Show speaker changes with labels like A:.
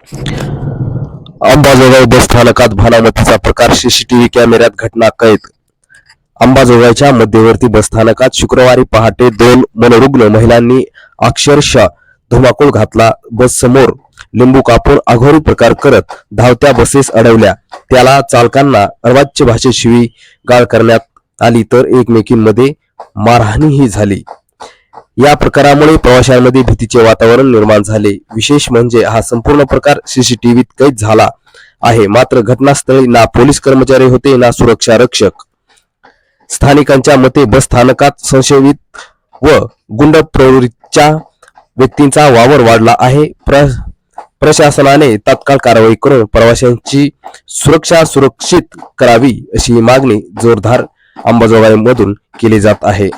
A: अंबाजोगाई बस स्थानकात भानामतीचा प्रकार, सीसीटीव्ही कॅमेऱ्यात घटना कैद. अंबाजोगाईच्या मध्यवर्ती बस स्थानकात शुक्रवारी पहाटे 2 मनोरुग्ण महिलांनी अक्षरशः धुमाकूळ घातला. बस समोर लिंबू कापून अघोरी प्रकार करत धावत्या बसेस अडवल्या. त्याला चालकांना अर्वाच्य भाषेत शिवीगाळ करण्यात आली तर एकमेकींमध्ये मारहाणीही झाली. या प्रकारामुळे प्रवाशांमध्ये भीतीचे वातावरण निर्माण झाले. विशेष म्हणजे हा संपूर्ण प्रकार सीसीटीव्हीत कैद झाला आहे. मात्र घटनास्थळी ना पोलीस कर्मचारी होते ना सुरक्षा रक्षक. स्थानिकांच्या मते बस स्थानकात संशयित व गुंड प्रवृत्तीच्या व्यक्तींचा वावर वाढला आहे. प्रशासनाने तात्काळ कारवाई करून प्रवाशांची सुरक्षा सुरक्षित करावी अशी मागणी जोरदार अंबाजोगाईमधून केली जात आहे.